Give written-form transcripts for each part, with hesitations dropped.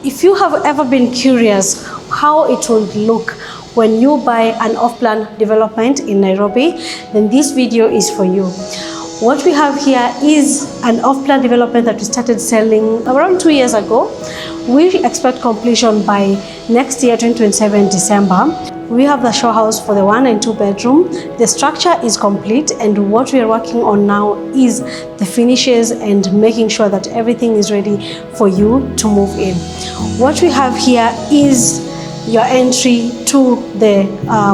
If you have ever been curious how it will look when you buy an off-plan development in Nairobi, then this video is for you. What we have here is an off-plan development that we started selling around 2 years ago. We expect completion by next year, 2027 December. We have the show house for the 1 and 2 bedroom. The structure is complete, and what we are working on now is the finishes and making sure that everything is ready for you to move in. What we have here is your entry to the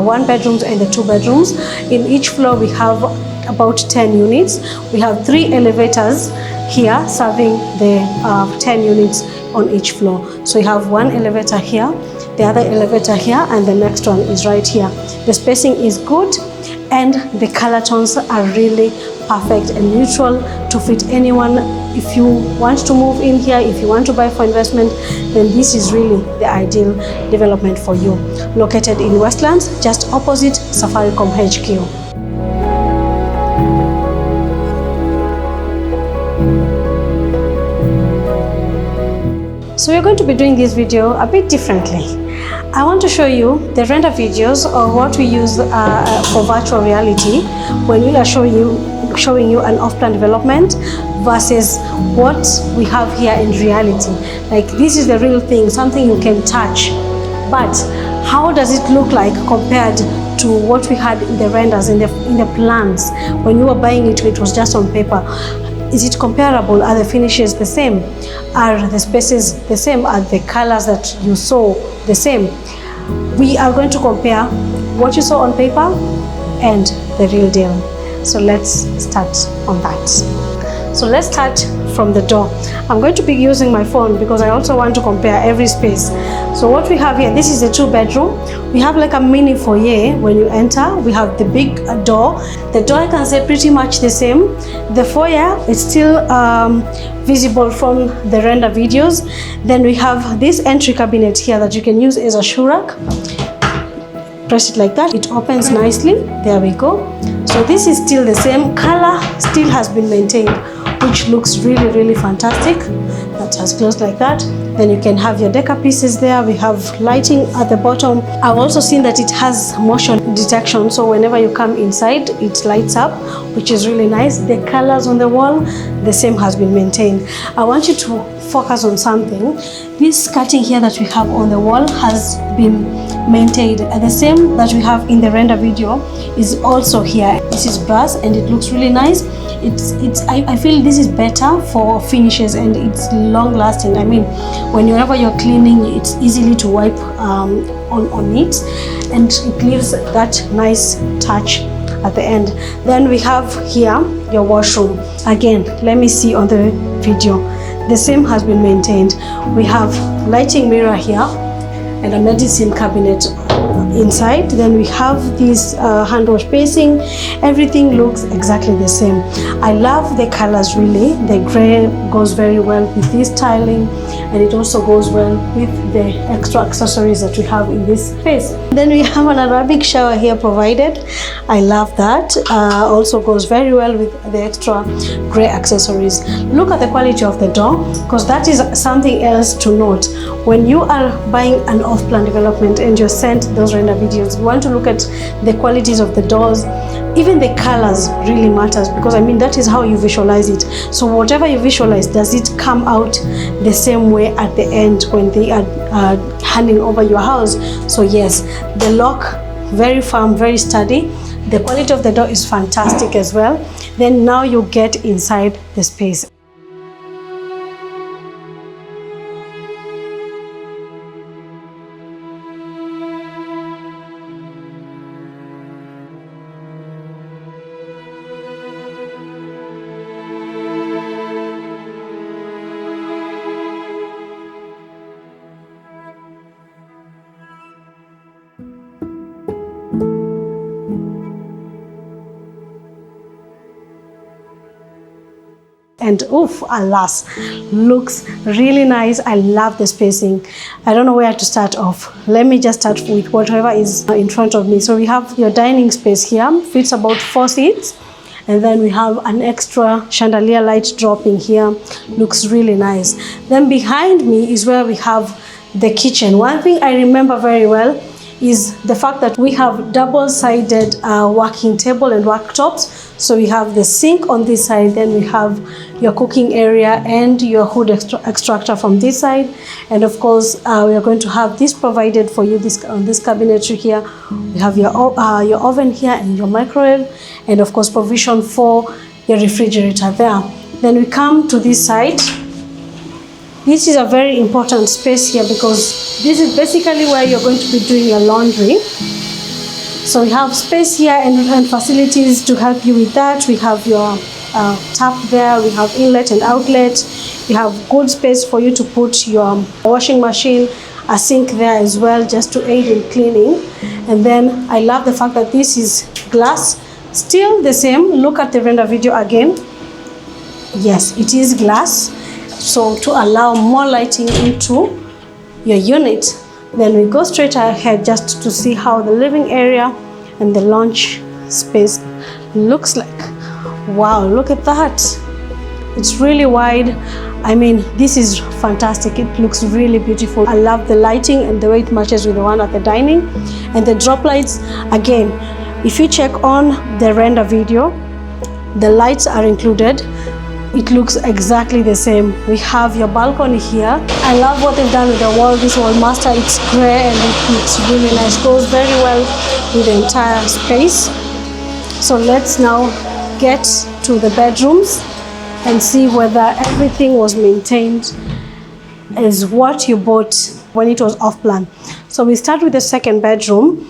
1 bedrooms and the 2 bedrooms. In each floor we have about 10 units. We have 3 elevators here serving the 10 units on each floor. So you have 1 elevator here, the other elevator here, and the next one is right here. The spacing is good and the color tones are really perfect and neutral to fit anyone. If you want to move in here, if you want to buy for investment, then this is really the ideal development for you. Located in Westlands, just opposite Safaricom HQ. So we're going to be doing this video a bit differently. I want to show you the render videos of what we use for virtual reality when we are showing you an off-plan development versus what we have here in reality. Like, this is the real thing, something you can touch. But how does it look like compared to what we had in the renders, in the plans? When you were buying it, it was just on paper. Is it comparable? Are the finishes the same? Are the spaces the same? Are the colors that you saw the same? We are going to compare what you saw on paper and the real deal. So let's start on that. So let's start from the door. I'm going to be using my phone because I also want to compare every space. So what we have here, this is a 2 bedroom. We have like a mini foyer when you enter. We have the big door. The door, I can say, pretty much the same. The foyer is still visible from the render videos. Then we have this entry cabinet here that you can use as a shoe rack. Press it like that, it opens nicely. There we go. So this is still the same color, still has been maintained, which looks really, really fantastic. That has closed like that. Then you can have your decor pieces there. We have lighting at the bottom. I've also seen that it has motion detection, so whenever you come inside, it lights up, which is really nice. The colors on the wall, the same has been maintained. I want you to focus on something. This skirting here that we have on the wall has been maintained, and the same that we have in the render video is also here. This is brass and it looks really nice. I feel this is better for finishes and it's long lasting. I mean, whenever you're cleaning, it's easily to wipe on it, and it leaves that nice touch at the end. Then we have here your washroom. Again, let me see on the video. The same has been maintained. We have lighting mirror here and a medicine cabinet inside. Then we have this hand wash basin. Everything looks exactly the same. I love the colors really. The gray goes very well with this tiling, and it also goes well with the extra accessories that we have in this space. Then we have an Arabic shower here provided. I love that. Also goes very well with the extra gray accessories. Look at the quality of the door, because that is something else to note. When you are buying an off-plan development and you're sent those render videos, you want to look at the qualities of the doors. Even the colors really matters, because I mean, that is how you visualize it. So whatever you visualize, does it come out the same way at the end when they are handing over your house? So yes, the lock, very firm, very sturdy. The quality of the door is fantastic as well. Then now you get inside the space. And oof, alas, looks really nice. I love the spacing. I don't know where to start off. Let me just start with whatever is in front of me. So we have your dining space here, fits about 4 seats. And then we have an extra chandelier light dropping here. Looks really nice. Then behind me is where we have the kitchen. One thing I remember very well is the fact that we have double-sided working table and worktops. So we have the sink on this side, then we have your cooking area and your hood extractor from this side. And of course, we are going to have this provided for you on this cabinetry here. We have your oven here and your microwave, and of course provision for your refrigerator there. Then we come to this side. This is a very important space here because this is basically where you're going to be doing your laundry. So we have space here and facilities to help you with that. We have your tap there, we have inlet and outlet. We have good space for you to put your washing machine, a sink there as well, just to aid in cleaning. And then I love the fact that this is glass, still the same. Look at the render video again. Yes, it is glass. So to allow more lighting into your unit. Then we go straight ahead just to see how the living area and the lounge space looks like. Wow, look at that. It's really wide. I mean, this is fantastic. It looks really beautiful. I love the lighting and the way it matches with the one at the dining. And the drop lights, again, if you check on the render video, the lights are included. It looks exactly the same. We have your balcony here. I love what they've done with the wall. This wall master, it's gray and it looks really nice. Goes very well with the entire space. So let's now get to the bedrooms and see whether everything was maintained as what you bought when it was off plan. So we start with the second bedroom.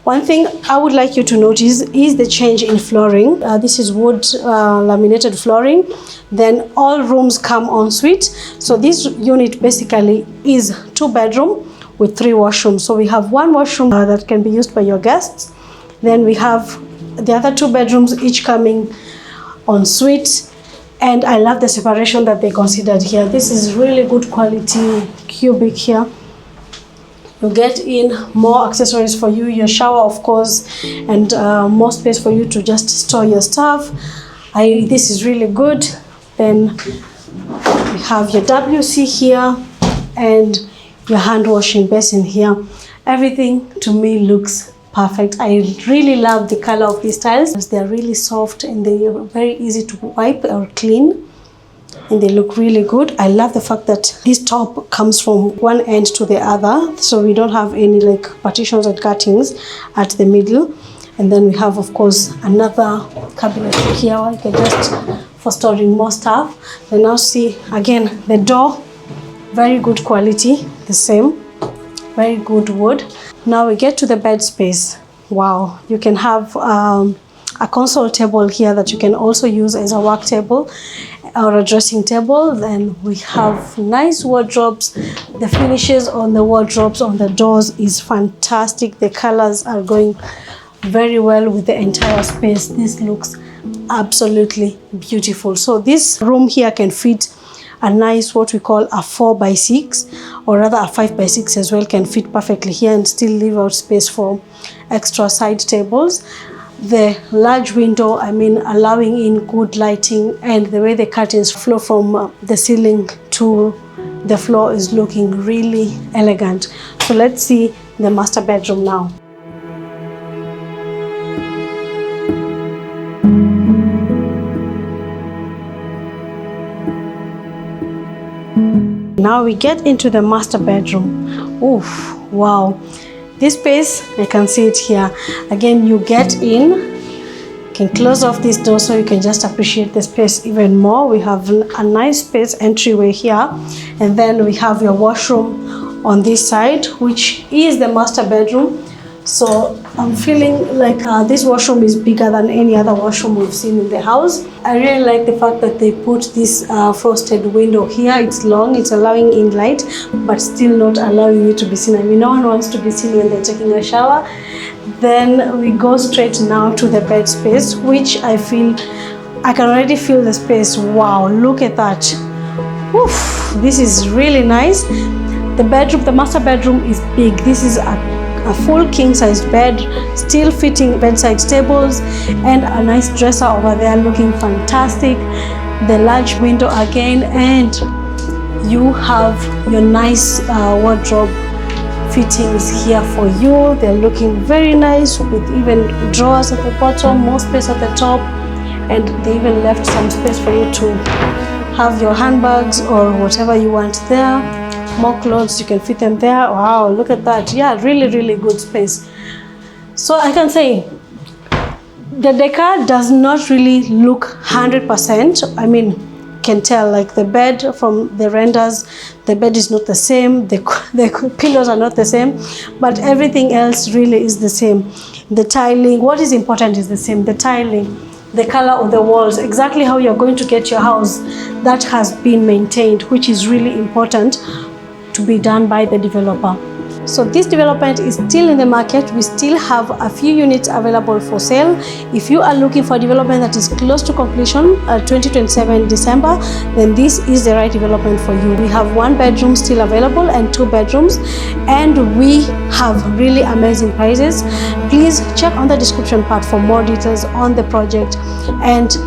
One thing I would like you to notice is the change in flooring. This is wood laminated flooring. Then all rooms come en suite. So this unit basically is 2-bedroom with 3 washrooms. So we have 1 washroom that can be used by your guests. Then we have the other 2 bedrooms each coming en suite. And I love the separation that they considered here. This is really good quality cubic here. You get in more accessories for you, your shower of course, and more space for you to just store your stuff. This is really good. Then we have your WC here and your hand washing basin here. Everything to me looks perfect. I really love the color of these tiles. They're really soft and they are very easy to wipe or clean. And they look really good. I love the fact that this top comes from one end to the other, so we don't have any like partitions and cuttings at the middle. And then we have of course another cabinet here where you can just for storing more stuff. Then now see again the door, very good quality, the same, very good wood. Now we get to the bed space. Wow, you can have a console table here that you can also use as a work table or a dressing table. Then we have nice wardrobes. The finishes on the wardrobes on the doors is fantastic. The colors are going very well with the entire space. This looks absolutely beautiful. So this room here can fit a nice what we call a 4x6 or rather a 5x6 as well, can fit perfectly here and still leave out space for extra side tables. The large window, I mean, allowing in good lighting, and the way the curtains flow from the ceiling to the floor is looking really elegant. So let's see the master bedroom now. Now we get into the master bedroom. Oof, wow. This space, I can see it here. Again, you get in, you can close off this door so you can just appreciate the space even more. We have a nice space entryway here. And then we have your washroom on this side, which is the master bedroom. So I'm feeling like this washroom is bigger than any other washroom we've seen in the house. I really like the fact that they put this frosted window here. It's long, it's allowing in light, but still not allowing you to be seen. I mean, no one wants to be seen when they're taking a shower. Then we go straight now to the bed space, which I can already feel the space. Wow, look at that. Oof, this is really nice. The bedroom, the master bedroom is big. This is a a full king-sized bed, still fitting bedside tables, and a nice dresser over there looking fantastic. The large window again, and you have your nice wardrobe fittings here for you. They're looking very nice with even drawers at the bottom, more space at the top, and they even left some space for you to have your handbags or whatever you want there. More clothes, you can fit them there. Wow, look at that. Yeah, really good space. So I can say the decor does not really look 100%. I mean, can tell, like the bed from the renders, the bed is not the same, the pillows are not the same, but everything else really is the same. The tiling, what is important is the same. The tiling, the color of the walls, exactly how you're going to get your house, that has been maintained, which is really important to be done by the developer. So this development is still in the market. We still have a few units available for sale. If you are looking for a development that is close to completion, 2027 December, then this is the right development for you. We have 1 bedroom still available and 2 bedrooms, and we have really amazing prices. Please check on the description part for more details on the project, and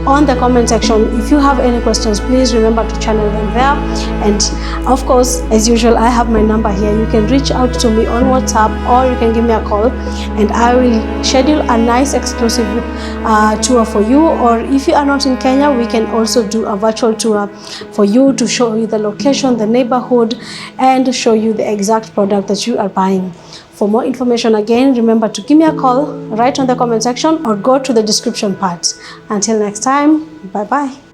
on the comment section, if you have any questions, please remember to channel them there. And of course, as usual, I have my number here. You can reach out to me on WhatsApp, or you can give me a call, and I will schedule a nice exclusive tour for you. Or if you are not in Kenya, we can also do a virtual tour for you to show you the location, the neighborhood, and show you the exact product that you are buying. For more information, again, remember to give me a call, write on the comment section, or go to the description part. Until next time, bye-bye.